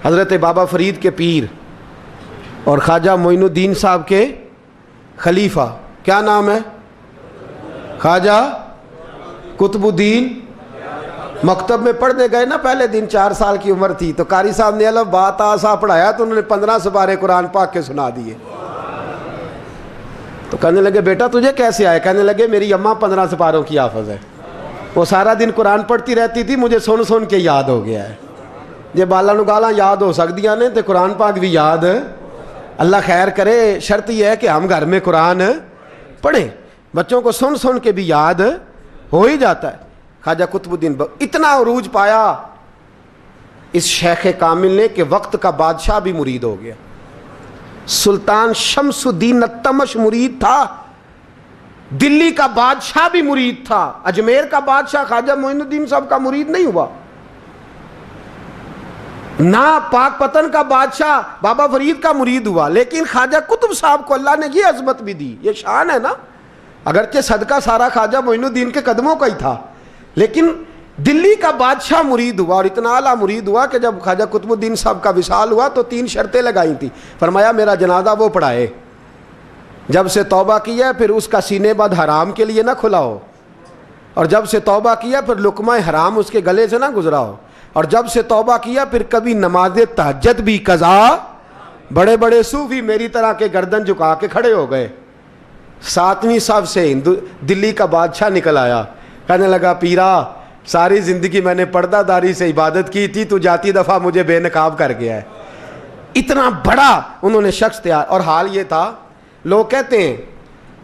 حضرت بابا فرید کے پیر اور خواجہ معین الدین صاحب کے خلیفہ، کیا نام ہے؟ خواجہ قطب الدین۔ مکتب میں پڑھنے گئے نا پہلے دن، 4 سال کی عمر تھی، تو قاری صاحب نے الف با تا سا پڑھایا تو انہوں نے 15 سپارے قرآن پاک کے سنا دیے۔ تو کہنے لگے بیٹا تجھے کیسے آئے؟ کہنے لگے میری اماں 15 سپاروں کی حافظ ہے، وہ سارا دن قرآن پڑھتی رہتی تھی، مجھے سن سن کے یاد ہو گیا ہے۔ جے بالا نو گالاں یاد ہو سکدیاں نے تے قرآن پاک بھی یاد، اللہ خیر کرے۔ شرط یہ ہے کہ ہم گھر میں قرآن پڑھیں، بچوں کو سن سن کے بھی یاد ہو ہی جاتا ہے۔ خواجہ قطب الدین اتنا عروج پایا اس شیخ کامل نے کہ وقت کا بادشاہ بھی مرید ہو گیا۔ سلطان شمس الدین التمش مرید تھا، دلی کا بادشاہ بھی مرید تھا، اجمیر کا بادشاہ خواجہ معین الدین صاحب کا مرید نہیں ہوا، نہ پاک پتن کا بادشاہ بابا فرید کا مرید ہوا، لیکن خواجہ قطب صاحب کو اللہ نے یہ عظمت بھی دی۔ یہ شان ہے نا، اگرچہ صدقہ سارا خواجہ معین الدین کے قدموں کا ہی تھا، لیکن دلی کا بادشاہ مرید ہوا، اور اتنا اعلیٰ مرید ہوا کہ جب خواجہ قطب الدین صاحب کا وصال ہوا تو 3 شرطیں لگائی تھیں۔ فرمایا میرا جنازہ وہ پڑھائے، جب سے توبہ کیا پھر اس کا سینے بد حرام کے لیے نہ کھلا ہو، اور جب سے توبہ کیا پھر لقمہ حرام اس کے گلے سے نہ گزرا ہو، اور جب سے توبہ کیا پھر کبھی نماز تہجد بھی قضا۔ بڑے بڑے صوفی میری طرح کے گردن جھکا کے کھڑے ہو گئے۔ 7ویں صف سے دلی کا بادشاہ نکل آیا، کہنے لگا پیرا ساری زندگی میں نے پردہ داری سے عبادت کی تھی، تو جاتی دفعہ مجھے بے نقاب کر گیا ہے۔ اتنا بڑا انہوں نے شخص تیار، اور حال یہ تھا لوگ کہتے ہیں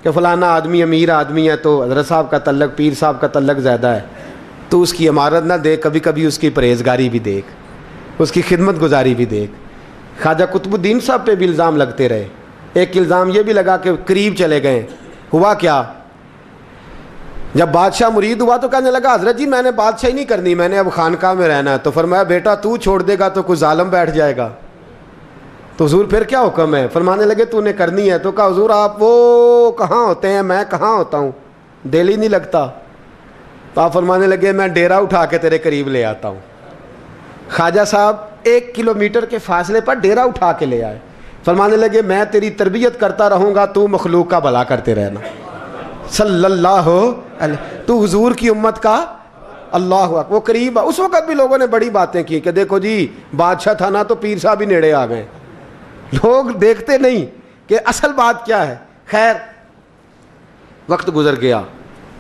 کہ فلانا آدمی امیر آدمی ہے تو حضرت صاحب کا تعلق، پیر صاحب کا تعلق زیادہ ہے، تو اس کی عمارت نہ دیکھ، کبھی کبھی اس کی پرہیزگاری بھی دیکھ، اس کی خدمت گزاری بھی دیکھ۔ خواجہ قطب الدین صاحب پہ بھی الزام لگتے رہے۔ ایک الزام یہ بھی لگا کہ قریب چلے گئے۔ ہوا کیا، جب بادشاہ مرید ہوا تو کہنے لگا حضرت جی میں نے بادشاہی نہیں کرنی، میں نے اب خانقاہ میں رہنا ہے۔ تو فرمایا بیٹا تو چھوڑ دے گا تو کوئی ظالم بیٹھ جائے گا، تو حضور پھر کیا حکم ہے؟ فرمانے لگے تو نے کرنی ہے۔ تو کہا حضور آپ وہ کہاں ہوتے ہیں، میں کہاں ہوتا ہوں، دل ہی نہیں لگتا۔ تو آپ فرمانے لگے میں ڈیرا اٹھا کے تیرے قریب لے آتا ہوں۔ خواجہ صاحب 1 کلومیٹر کے فاصلے پر ڈیرا اٹھا کے لے آئے۔ فرمانے لگے میں تیری تربیت کرتا رہوں گا، تو مخلوق کا بھلا کرتے رہنا۔ صلی اللہ علیہ، تو حضور کی امت کا اللہ اکبر، وہ قریب۔ اس وقت بھی لوگوں نے بڑی باتیں کی کہ دیکھو جی بادشاہ تھا نا تو پیر صاحب ہی نیڑے آ گئے۔ لوگ دیکھتے نہیں کہ اصل بات کیا ہے۔ خیر وقت گزر گیا،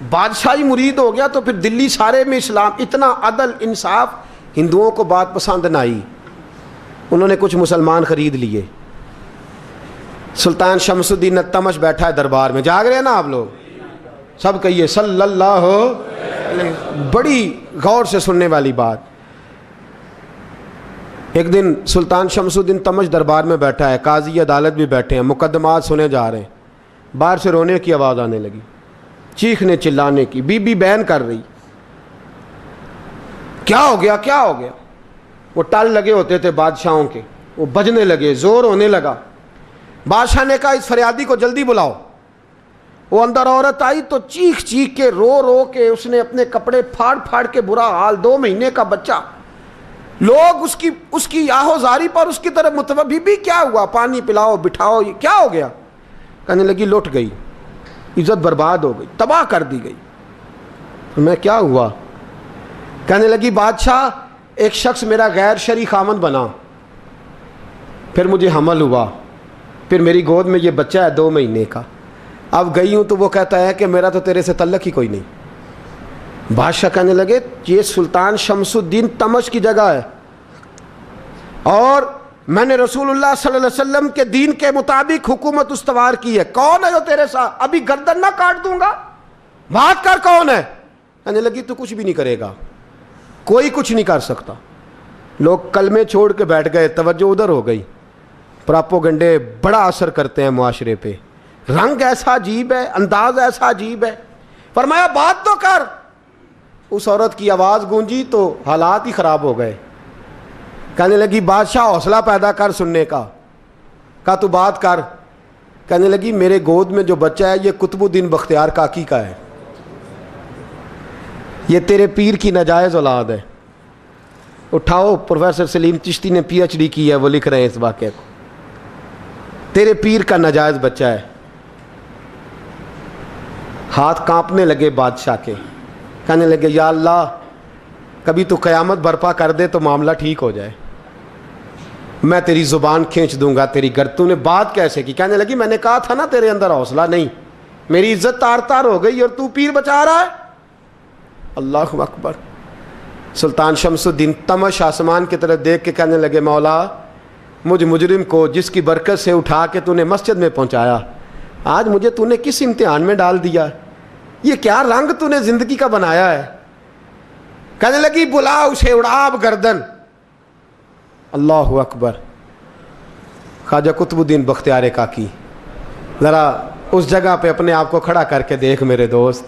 بادشاہی مرید ہو گیا، تو پھر دلی سارے میں اسلام، اتنا عدل انصاف، ہندوؤں کو بات پسند نہ آئی، انہوں نے کچھ مسلمان خرید لیے۔ سلطان شمس الدین التمش بیٹھا ہے دربار میں، جاگ رہے ہیں نا آپ لوگ، سب کہیے صلی اللہ علیہ۔ بڑی غور سے سننے والی بات۔ ایک دن سلطان شمس الدین تمش دربار میں بیٹھا ہے، قاضی عدالت بھی بیٹھے ہیں، مقدمات سنے جا رہے ہیں۔ باہر سے رونے کی آواز آنے لگی، چیخنے چلانے کی، بی بی بیان کر رہی، کیا ہو گیا کیا ہو گیا؟ وہ ٹال لگے ہوتے تھے بادشاہوں کے، وہ بجنے لگے، زور ہونے لگا۔ بادشاہ نے کہا اس فریادی کو جلدی بلاؤ۔ وہ اندر عورت آئی تو چیخ چیخ کے رو رو کے اس نے اپنے کپڑے پھاڑ پھاڑ کے، برا حال، 2 مہینے کا بچہ، لوگ اس کی آہو زاری پر اس کی طرف متوجہ، بی بی کیا ہوا، پانی پلاؤ بٹھاؤ، یہ کیا ہو گیا؟ کہنے لگی لٹ گئی، عزت برباد ہو گئی، تباہ کر دی گئی۔ میں کیا ہوا؟ کہنے لگی بادشاہ ایک شخص میرا غیر شرعی خامند بنا، پھر مجھے حمل ہوا، پھر میری گود میں یہ بچہ ہے 2 مہینے کا، اب گئی ہوں تو وہ کہتا ہے کہ میرا تو تیرے سے تعلق ہی کوئی نہیں۔ بادشاہ کہنے لگے یہ سلطان شمس الدین تمش کی جگہ ہے، اور میں نے رسول اللہ صلی اللہ علیہ وسلم کے دین کے مطابق حکومت استوار کی ہے، کون ہے جو تیرے ساتھ؟ ابھی گردن نہ کاٹ دوں گا، بات کر کون ہے؟ کہنے لگی تو کچھ بھی نہیں کرے گا، کوئی کچھ نہیں کر سکتا۔ لوگ کلمے چھوڑ کے بیٹھ گئے، توجہ ادھر ہو گئی۔ پراپوگنڈے بڑا اثر کرتے ہیں معاشرے پہ، رنگ ایسا عجیب ہے، انداز ایسا عجیب ہے۔ فرمایا بات تو کر۔ اس عورت کی آواز گونجی تو حالات ہی خراب ہو گئے۔ کہنے لگی بادشاہ حوصلہ پیدا کر سننے کا۔ کہا تو بات کر۔ کہنے لگی میرے گود میں جو بچہ ہے یہ قطب الدین بختیار کاکی کا ہے، یہ تیرے پیر کی ناجائز اولاد ہے۔ اٹھاؤ، پروفیسر سلیم چشتی نے PhD کی ہے، وہ لکھ رہے ہیں اس واقعے کو. تیرے پیر کا ناجائز بچہ ہے. ہاتھ کانپنے لگے بادشاہ کے، کہنے لگے یا اللہ کبھی تو قیامت برپا کر دے تو معاملہ ٹھیک ہو جائے، میں تیری زبان کھینچ دوں گا تیری تو نے بات کیسے کی؟ کہنے لگی میں نے کہا تھا نا تیرے اندر حوصلہ نہیں، میری عزت تار تار ہو گئی اور تو پیر بچا رہا ہے. اللہ اکبر. سلطان شمس الدین تمش آسمان کی طرف دیکھ کے کہنے لگے مولا مجھ مجرم کو جس کی برکت سے اٹھا کے تو نے مسجد میں پہنچایا، آج مجھے تو نے کس امتحان میں ڈال دیا؟ یہ کیا رنگ تو نے زندگی کا بنایا ہے؟ کہنے لگی بلا اسے، اڑاب گردن. اللہ اکبر. خواجہ قطب الدین بختیار کاکی، ذرا اس جگہ پہ اپنے آپ کو کھڑا کر کے دیکھ میرے دوست.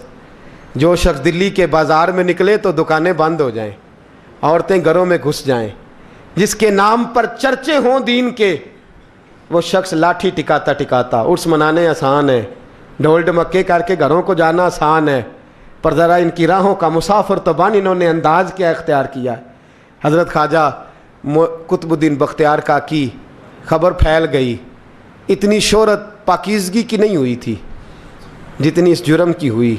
جو شخص دلی کے بازار میں نکلے تو دکانیں بند ہو جائیں، عورتیں گھروں میں گھس جائیں، جس کے نام پر چرچے ہوں دین کے، وہ شخص لاٹھی ٹکاتا ٹکاتا. عرس منانے آسان ہے، ڈھول ڈمکے کر کے گھروں کو جانا آسان ہے، پر ذرا ان کی راہوں کا مسافر تو بن انہوں نے انداز کیا اختیار کیا ہے. حضرت خواجہ قطب الدین بختیار کاکی، خبر پھیل گئی. اتنی شہرت پاکیزگی کی نہیں ہوئی تھی جتنی اس جرم کی ہوئی.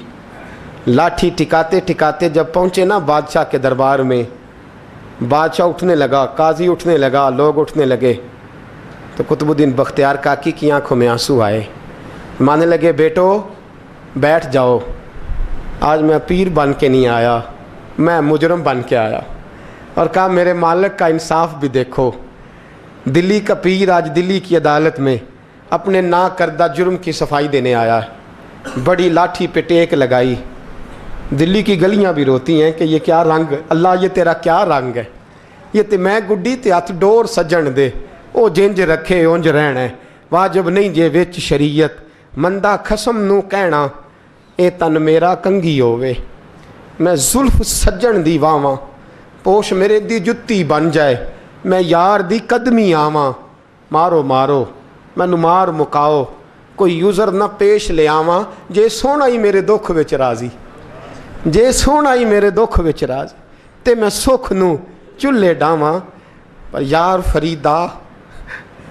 لاٹھی ٹکاتے ٹکاتے جب پہنچے نا بادشاہ کے دربار میں، بادشاہ اٹھنے لگا، قاضی اٹھنے لگا، لوگ اٹھنے لگے، تو قطب الدین بختیار کاکی کی آنکھوں میں آنسو آئے. مانے لگے بیٹو بیٹھ جاؤ، آج میں پیر بن کے نہیں آیا، میں مجرم بن کے آیا. اور کہا میرے مالک کا انصاف بھی دیکھو، دلی کا پیر آج دلی کی عدالت میں اپنے نا کردہ جرم کی صفائی دینے آیا ہے. بڑی لاٹھی پہ ٹیک لگائی. دلی کی گلیاں بھی روتی ہیں کہ یہ کیا رنگ، اللہ یہ تیرا کیا رنگ ہے، یہ تے میں گڈی تے ہاتھ ڈور سجن دے، او جنج رکھے اونج رہنا ہے، واجب نہیں جے وچ شریعت، مندہ خسم نو کہنا اے تن میرا کنگھی ہووے، میں زلف سجن دی واواں، پوش میرے دی جتی بن جائے، میں یار دی قدمی آواں، مارو مارو مینوں مار مکاؤ، کوئی یوزر نہ پیش لے آواں، جے سونا ہی میرے دکھ وچ راضی، جے سونا ہی میرے دکھ وچ راضی، تے میں سکھ نو چلے ڈاواں. پر یار فریدا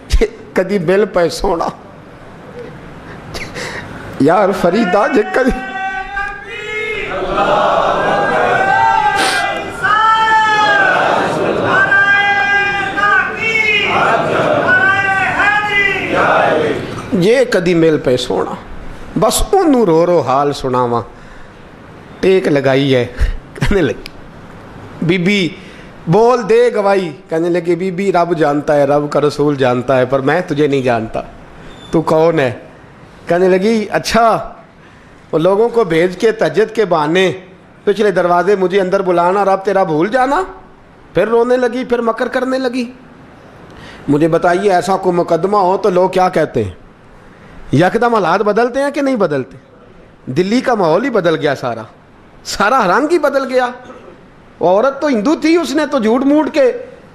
جے کدی مل پے سونا، یار فریدا جے کدی یہ کدی مل پہ سونا، بس انہوں رو رو حال سناواں. ٹیک لگائی ہے، کہنے لگی بی بی بول دے گواہی. کہنے لگی بی بی رب جانتا ہے، رب کا رسول جانتا ہے، پر میں تجھے نہیں جانتا، تو کون ہے؟ کہنے لگی اچھا وہ لوگوں کو بھیج کے تہجد کے بہانے پچھلے دروازے مجھے اندر بلانا، رب تیرا بھول جانا. پھر رونے لگی، پھر مکر کرنے لگی. مجھے بتائیے ایسا کوئی مقدمہ ہو تو لوگ کیا کہتے ہیں؟ یکدم حالات بدلتے ہیں کہ نہیں بدلتے؟ دلی کا ماحول ہی بدل گیا، سارا رنگ ہی بدل گیا. وہ عورت تو ہندو تھی، اس نے تو جھوٹ موٹ کے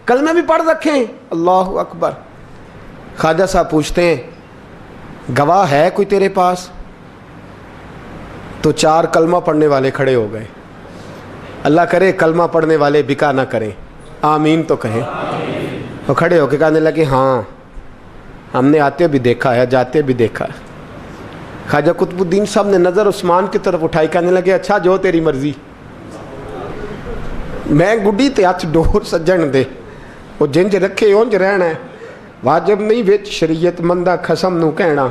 کلمے بھی پڑھ رکھے ہیں. اللہ اکبر. خواجہ صاحب پوچھتے ہیں گواہ ہے کوئی تیرے پاس؟ تو 4 کلمہ پڑھنے والے کھڑے ہو گئے. اللہ کرے کلمہ پڑھنے والے بکا نہ کریں، آمین تو کہیں. وہ کھڑے ہو کے کہنے لگے ہاں ہم نے آتے بھی دیکھا ہے، جاتے بھی دیکھا ہے. خواجہ قطب الدین صاحب نے نظر عثمان کی طرف اٹھائی، کہنے لگے اچھا جو تیری مرضی، میں گڈی تے ہاتھ ڈور سجن دے، وہ جنج رکھے اونج رہنا ہے، واجب نہیں وچ شریعت، مندہ خسم نو کہنا.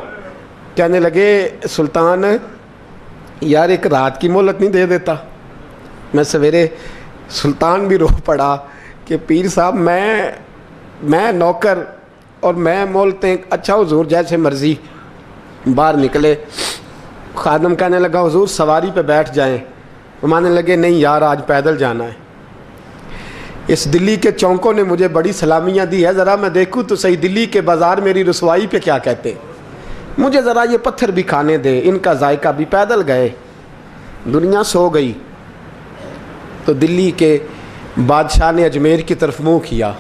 کہنے لگے سلطان یار ایک رات کی مہلت نہیں دے دیتا؟ میں سویرے سلطان بھی رو پڑا کہ پیر صاحب میں نوکر اور میں مولتے. اچھا حضور جیسے مرضی. باہر نکلے. خادم کہنے لگا حضور سواری پہ بیٹھ جائیں. وہ مانے لگے نہیں یار آج پیدل جانا ہے. اس دلی کے چونکوں نے مجھے بڑی سلامیاں دی ہے، ذرا میں دیکھوں تو صحیح دلی کے بازار میری رسوائی پہ کیا کہتے، مجھے ذرا یہ پتھر بھی کھانے دے. ان کا ذائقہ بھی. پیدل گئے. دنیا سو گئی تو دلی کے بادشاہ نے اجمیر کی طرف منہ کیا.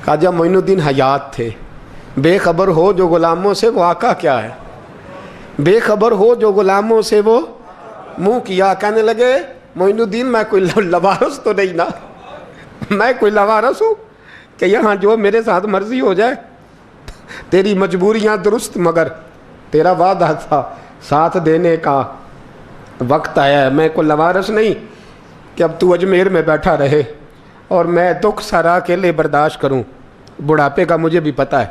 خواجہ معین الدین حیات تھے. بے خبر ہو جو غلاموں سے وہ آقا کیا ہے، بے خبر ہو جو غلاموں سے وہ منہ کیا. کہنے لگے معین الدین میں کوئی لبارس تو نہیں نا، میں کوئی لوارث ہوں کہ یہاں جو میرے ساتھ مرضی ہو جائے؟ تیری مجبوریاں درست، مگر تیرا وعدہ تھا ساتھ دینے کا، وقت آیا ہے۔ میں کوئی لوارث نہیں کہ اب تو اجمیر میں بیٹھا رہے اور میں دکھ سارا اکیلے برداشت کروں۔ بڑھاپے کا مجھے بھی پتہ ہے،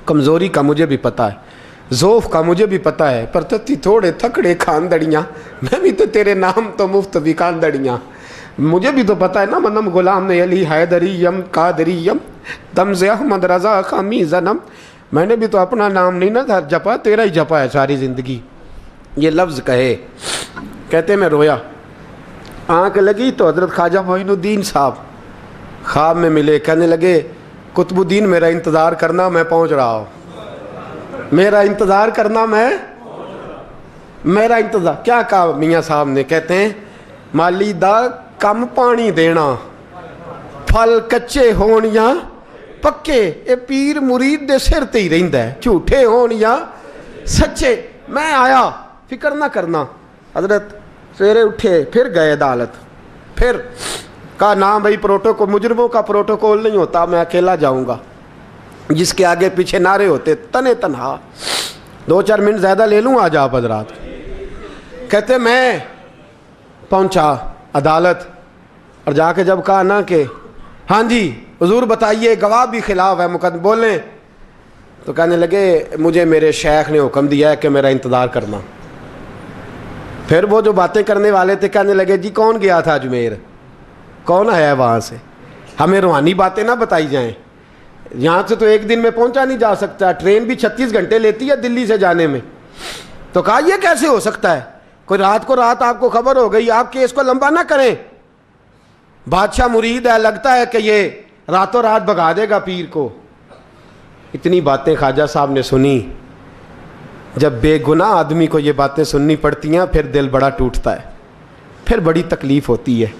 کمزوری کا مجھے بھی پتہ ہے، ذوف کا مجھے بھی پتہ ہے، پر تتی تھوڑے تھکڑے خاندڑیاں، میں بھی تو تیرے نام تو مفت بھی خاندڑیاں، مجھے بھی تو پتہ ہے نا، منم غلام علی حیدریم قادریم تمز احمد رضا خامی زنم، میں نے بھی تو اپنا نام نہیں نا جپا، تیرا ہی جپا ہے ساری زندگی۔ یہ لفظ کہے، کہتے میں رویا، آنکھ لگی تو حضرت خواجہ معین الدین صاحب خواب میں ملے، کہنے لگے قطب الدین میرا انتظار کرنا، میں پہنچ رہا ہوں، میرا انتظار کرنا، میرا انتظار۔ کیا کہا میاں صاحب نے؟ کہتے ہیں مالی دا کم پانی دینا، پھل کچے ہون یا پکے، اے پیر مرید دے سر تے ہی رہندا ہے، جھوٹے ہون یا سچے۔ میں آیا، فکر نہ کرنا۔ حضرت سویرے اٹھے، پھر گئے عدالت، پھر کہا نہ بھائی پروٹوکول، مجرموں کا پروٹوکول نہیں ہوتا، میں اکیلا جاؤں گا، جس کے آگے پیچھے نعرے ہوتے تنے تنہا۔ 2-4 منٹ زیادہ لے لوں آج آپ حضرات؟ کہتے میں پہنچا عدالت، اور جا کے جب کہا نا کہ ہاں جی حضور بتائیے، گواہ بھی خلاف ہے، مقدم بولیں، تو کہنے لگے مجھے میرے شیخ نے حکم دیا ہے کہ میرا انتظار کرنا۔ پھر وہ جو باتیں کرنے والے تھے کہنے لگے جی کون گیا تھا اجمیر، کون آیا ہے وہاں سے، ہمیں روحانی باتیں نہ بتائی جائیں، یہاں سے تو ایک دن میں پہنچا نہیں جا سکتا، ٹرین بھی 36 گھنٹے لیتی ہے دلی سے جانے میں۔ تو کہا یہ کیسے ہو سکتا ہے، کوئی رات کو رات آپ کو خبر ہو گئی، آپ کیس کو لمبا نہ کریں، بادشاہ مرید ہے، لگتا ہے کہ یہ راتوں رات بھگا دے گا پیر کو۔ اتنی باتیں خواجہ صاحب نے سنی۔ جب بے گناہ آدمی کو یہ باتیں سننی پڑتی ہیں پھر دل بڑا ٹوٹتا ہے، پھر بڑی تکلیف ہوتی ہے۔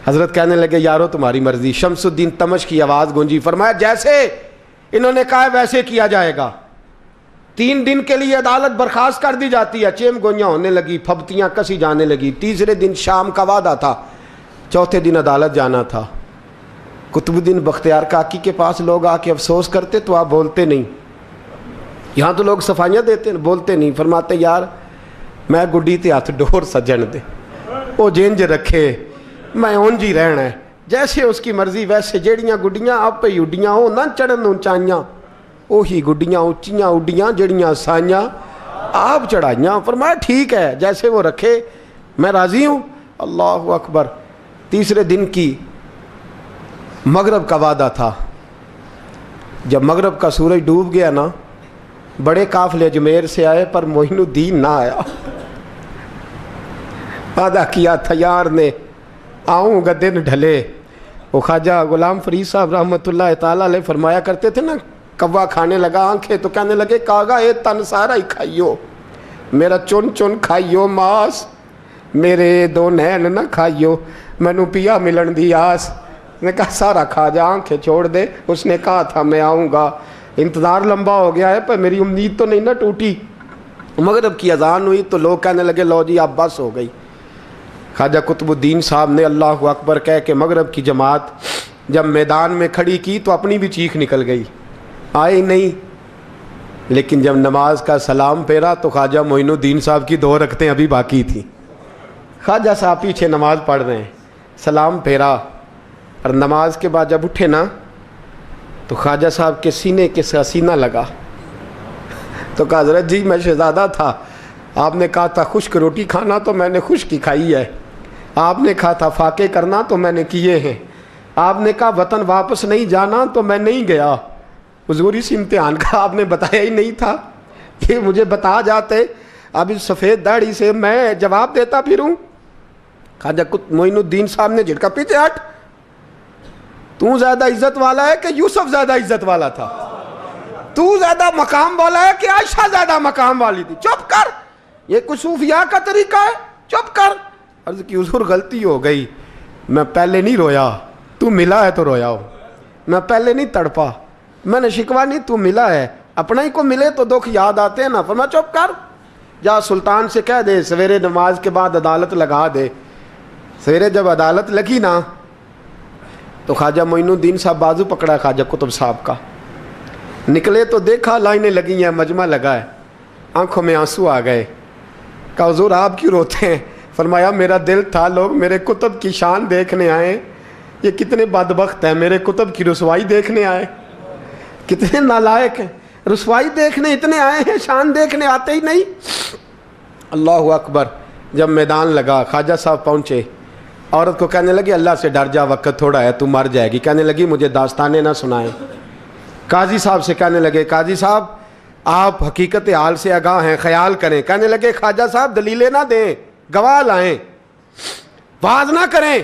حضرت کہنے لگے یارو تمہاری مرضی۔ شمس الدین تمش کی آواز گونجی، فرمایا جیسے انہوں نے کہا ویسے کیا جائے گا۔ 3 دن کے لیے عدالت برخاست کر دی جاتی ہے۔ چیم گوئیاں ہونے لگی، پھبتیاں کسی جانے لگی۔ تیسرے دن شام کا وعدہ تھا، چوتھے دن عدالت جانا تھا۔ قطب الدین بختیار کاکی کے پاس لوگ آ کے افسوس کرتے تو آپ بولتے نہیں، یہاں تو لوگ صفائیاں دیتے ہیں، بولتے نہیں، فرماتے یار میں گڈی تے ہاتھ ڈور سجن دے، وہ جینج رکھے، میں اونج ہی رہنا ہے، جیسے اس کی مرضی ویسے، جیڑیاں گڈیاں آپ ہی اڈیاں ہو نہ چڑھن اونچائیاں، وہی گڈیاں اونچیاں اڈیاں جیڑیاں سائیاں آپ چڑھائیاں۔ فرمایا ٹھیک ہے جیسے وہ رکھے، میں راضی ہوں۔ اللہ اکبر۔ تیسرے دن کی مغرب کا وعدہ تھا۔ جب مغرب کا سورج ڈوب گیا نا، بڑے قافلے اجمیر سے آئے پر معین الدین نہ آیا۔ وعدہ کیا تھا یار نے، آؤں گا دن ڈھلے۔ وہ خواجہ غلام فرید صاحب رحمۃ اللہ تعالیٰ علیہ فرمایا کرتے تھے نا، کوا کھانے لگا آنکھیں تو کہنے لگے کاغا اے تن سارا ہی کھائیو، میرا چن چن کھائیو ماس، میرے 2 نین نہ کھائیو، مینو پیا ملن دی آس۔ نے کہا سارا کھا جا، آنکھیں چھوڑ دے۔ اس نے کہا تھا میں آؤں گا، انتظار لمبا ہو گیا ہے پر میری امید تو نہیں نہ ٹوٹی۔ مغرب کی اذان ہوئی تو لوگ کہنے لگے لو جی اب بس ہو گئی۔ خواجہ قطب الدین صاحب نے اللہ اکبر کہہ کے مغرب کی جماعت جب میدان میں کھڑی کی تو اپنی بھی چیخ نکل گئی، آئی نہیں۔ لیکن جب نماز کا سلام پھیرا تو خواجہ معین الدین صاحب کی 2 رکعتیں ابھی باقی تھیں۔ خواجہ صاحب پیچھے نماز پڑھ رہے ہیں، سلام پھیرا، اور نماز کے بعد جب اٹھے نا تو خواجہ صاحب کے سینے کے سینہ لگا تو کہا حضرت جی میں شہزادہ تھا، آپ نے کہا تھا خشک روٹی کھانا تو میں نے خشک کی کھائی ہے، آپ نے کہا تھا فاقے کرنا تو میں نے کیے ہیں، آپ نے کہا وطن واپس نہیں جانا تو میں نہیں گیا۔ حضور اس امتحان کا آپ نے بتایا ہی نہیں تھا، یہ مجھے بتا جاتے اب اس سفید داڑھی سے میں جواب دیتا پھروں۔ خواجہ معین الدین صاحب نے جھٹکا، پیچھے ہٹ، تو زیادہ عزت والا ہے کہ یوسف زیادہ عزت والا تھا؟ تو زیادہ مقام والا ہے کہ عائشہ زیادہ مقام والی تھی؟ چپ کر، یہ کوئی صوفیاء کا طریقہ ہے؟ چپ کر۔ عرض کی حضور غلطی ہو گئی، میں پہلے نہیں رویا، تو ملا ہے تو رویا ہو، میں پہلے نہیں تڑپا، میں نے شکوا نہیں، تو ملا ہے، اپنا ہی کو ملے تو دکھ یاد آتے ہیں نا۔ فرمایا چپ کر، جا سلطان سے کہہ دے سویرے نماز کے بعد عدالت لگا دے۔ سویرے جب عدالت لگی نا تو خواجہ معین الدین صاحب بازو پکڑا خواجہ قطب صاحب کا، نکلے تو دیکھا لائنیں لگی ہیں، مجمع لگا ہے، آنکھوں میں آنسو آ گئے۔ کہا حضور آپ کیوں روتے ہیں؟ فرمایا میرا دل تھا لوگ میرے کتب کی شان دیکھنے آئے، یہ کتنے بدبخت ہیں، میرے کتب کی رسوائی دیکھنے آئے، کتنے نالائق ہیں، رسوائی دیکھنے اتنے آئے ہیں، شان دیکھنے آتے ہی نہیں۔ اللہ اکبر۔ جب میدان لگا خواجہ صاحب پہنچے، عورت کو کہنے لگی اللہ سے ڈر جا، وقت تھوڑا ہے، تو مر جائے گی۔ کہنے لگی مجھے داستانیں نہ سنائیں۔ قاضی صاحب سے کہنے لگے قاضی صاحب آپ حقیقت حال سے آگاہ ہیں، خیال کریں۔ کہنے لگے خواجہ صاحب دلیلیں نہ دیں، گواہ لائیں، واز نہ کریں۔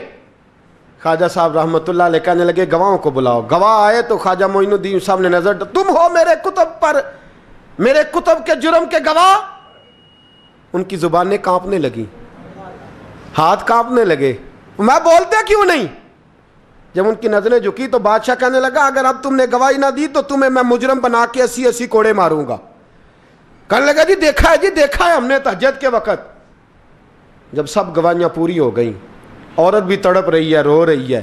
خواجہ صاحب رحمۃ اللہ علیہ کہنے لگے گواہوں کو بلاؤ۔ گواہ آئے تو خواجہ معین الدین صاحب نے نظر تم ہو میرے کتب پر، میرے کتب کے جرم کے گواہ؟ ان کی زبانیں کانپنے لگیں، ہاتھ کانپنے لگے، میں بولتے کیوں نہیں؟ جب ان کی نظریں جھکی تو بادشاہ کہنے لگا اگر اب تم نے گواہی نہ دی تو تمہیں میں مجرم بنا کے 80 کوڑے ماروں گا۔ کہنے لگا جی دیکھا ہے ہم نے تہجد کے وقت۔ جب سب گواہیاں پوری ہو گئیں، عورت بھی تڑپ رہی ہے، رو رہی ہے،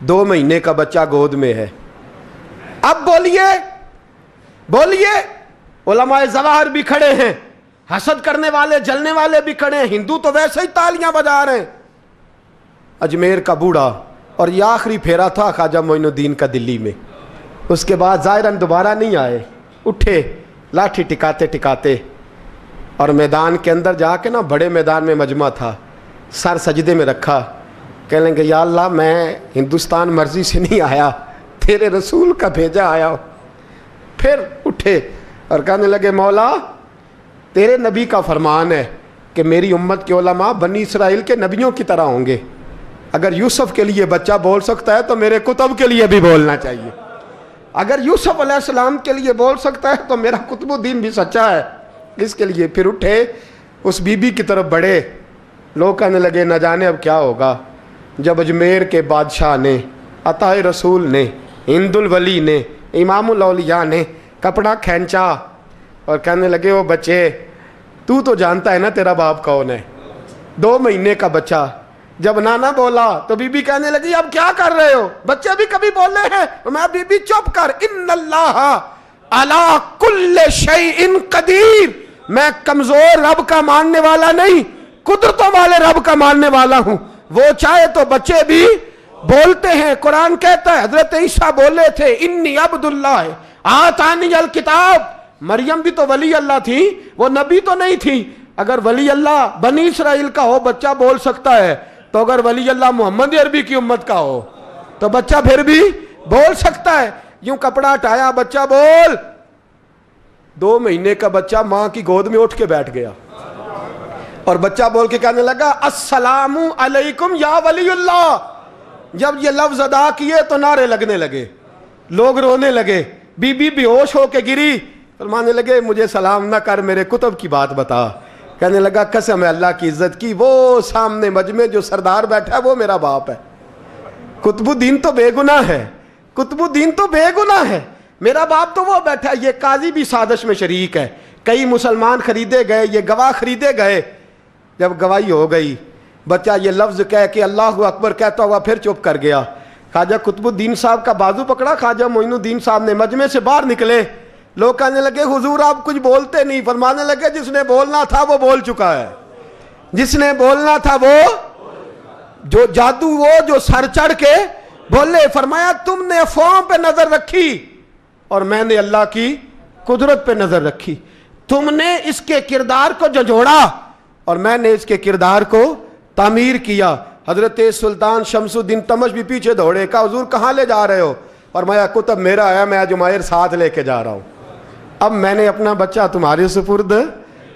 2 مہینے کا بچہ گود میں ہے۔ اب بولیے، علماء ظواہر بھی کھڑے ہیں، حسد کرنے والے جلنے والے بھی کھڑے ہیں، ہندو تو ویسے ہی تالیاں بجا رہے ہیں۔ اجمیر کا بوڑھا، اور یہ آخری پھیرا تھا خواجہ معین الدین کا دلی میں، اس کے بعد ظاہراً دوبارہ نہیں آئے، اٹھے لاٹھی ٹکاتے ٹکاتے اور میدان کے اندر جا کے نا، بڑے میدان میں مجمع تھا، سر سجدے میں رکھا، کہنے لگے یا اللہ میں ہندوستان مرضی سے نہیں آیا، تیرے رسول کا بھیجا آیا ہوں۔ پھر اٹھے اور کہنے لگے مولا تیرے نبی کا فرمان ہے کہ میری امت کے علماء بنی اسرائیل کے نبیوں کی طرح ہوں گے، اگر یوسف کے لیے بچہ بول سکتا ہے تو میرے کتب کے لیے بھی بولنا چاہیے، اگر یوسف علیہ السلام کے لیے بول سکتا ہے تو میرا قطب الدین بھی سچا ہے، اس کے لیے۔ پھر اٹھے اس بی بی کی طرف بڑھے، لوگ کہنے لگے نہ جانے اب کیا ہوگا۔ جب اجمیر کے بادشاہ نے، عطا رسول نے، ہند الولی نے، امام الاولیاء نے کپڑا کھینچا اور کہنے لگے وہ بچے تو جانتا ہے نا تیرا باپ کون ہے، 2 مہینے کا بچہ۔ جب نانا بولا تو بی بی کہنے لگی اب کیا کر رہے ہو، بچے بھی کبھی بولے ہیں؟ میں بی بی چپ کر، ان اللہ علی کل شیء قدیر، میں کمزور رب کا ماننے والا نہیں، قدرتوں والے رب کا ماننے والا ہوں، وہ چاہے تو بچے بھی بولتے ہیں۔ قرآن کہتا ہے حضرت عیسیٰ بولے تھے انی عبد اللہ آتانی الکتاب، مریم بھی تو ولی اللہ تھی، وہ نبی تو نہیں تھی۔ اگر ولی اللہ بنی اسرائیل کا ہو بچہ بول سکتا ہے، تو اگر ولی اللہ محمد عربی کی امت کا ہو تو بچہ پھر بھی بول سکتا ہے۔ یوں کپڑا ہٹایا، بچہ بول، 2 مہینے کا بچہ ماں کی گود میں اٹھ کے بیٹھ گیا اور بچہ بول کے کہنے لگا السلام علیکم یا ولی اللہ۔ جب یہ لفظ ادا کیے تو نعرے لگنے لگے، لوگ رونے لگے، بی بی بے ہوش ہو کے گری، فرمانے لگے مجھے سلام نہ کر، میرے کتب کی بات بتا۔ کہنے لگا قسم ہے اللہ کی عزت کی، وہ سامنے مجمع جو سردار بیٹھا ہے وہ میرا باپ ہے، قطب الدین تو بے گناہ ہے، قطب الدین تو بے گناہ ہے، میرا باپ تو وہ بیٹھا ہے۔ یہ قاضی بھی سازش میں شریک ہے، کئی مسلمان خریدے گئے، یہ گواہ خریدے گئے۔ جب گواہی ہو گئی، بچہ یہ لفظ کہہ کے اللہ اکبر کہتا ہوا پھر چپ کر گیا۔ خواجہ قطب الدین صاحب کا بازو پکڑا، خواجہ معین الدین صاحب نے مجمع سے باہر نکلے، لوگ کہنے لگے حضور آپ کچھ بولتے نہیں۔ فرمانے لگے جس نے بولنا تھا وہ بول چکا ہے، جس نے بولنا تھا وہ جو جادو، وہ جو سر چڑھ کے بولے۔ فرمایا تم نے افواہوں پہ نظر رکھی اور میں نے اللہ کی قدرت پہ نظر رکھی، تم نے اس کے کردار کو جھنجھوڑا اور میں نے اس کے کردار کو تعمیر کیا۔ حضرت سلطان شمس الدین تمش بھی پیچھے دوڑے، کہا حضور کہاں لے جا رہے ہو؟ فرمایا کتب میرا ہے، میں جمائر ساتھ لے کے جا رہا ہوں، اب میں نے اپنا بچہ تمہارے سپرد،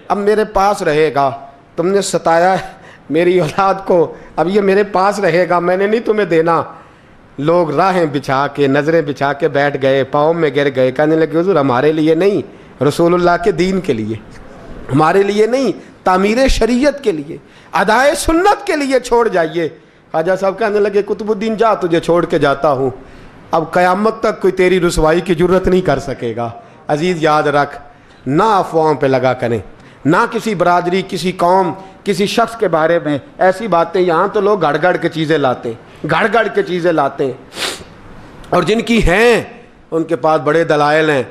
اب میرے پاس رہے گا، تم نے ستایا ہے میری اولاد کو، اب یہ میرے پاس رہے گا، میں نے نہیں تمہیں دینا۔ لوگ راہیں بچھا کے، نظریں بچھا کے بیٹھ گئے، پاؤں میں گر گئے، کہنے لگے حضور ہمارے لیے نہیں، رسول اللہ کے دین کے لیے، ہمارے لیے نہیں، تعمیر شریعت کے لیے، ادائے سنت کے لیے چھوڑ جائیے۔ خواجہ صاحب کہنے لگے قطب الدین جا، تجھے چھوڑ کے جاتا ہوں، اب قیامت تک کوئی تیری رسوائی کی جرت نہیں کر سکے گا۔ عزیز یاد رکھ، نہ افواہوں پہ لگا کریں، نہ کسی برادری، کسی قوم، کسی شخص کے بارے میں ایسی باتیں، یہاں تو لوگ گڑ گڑ کے چیزیں لاتے ہیں، گڑ گڑ کے چیزیں لاتے ہیں۔ اور جن کی ہیں ان کے پاس بڑے دلائل ہیں.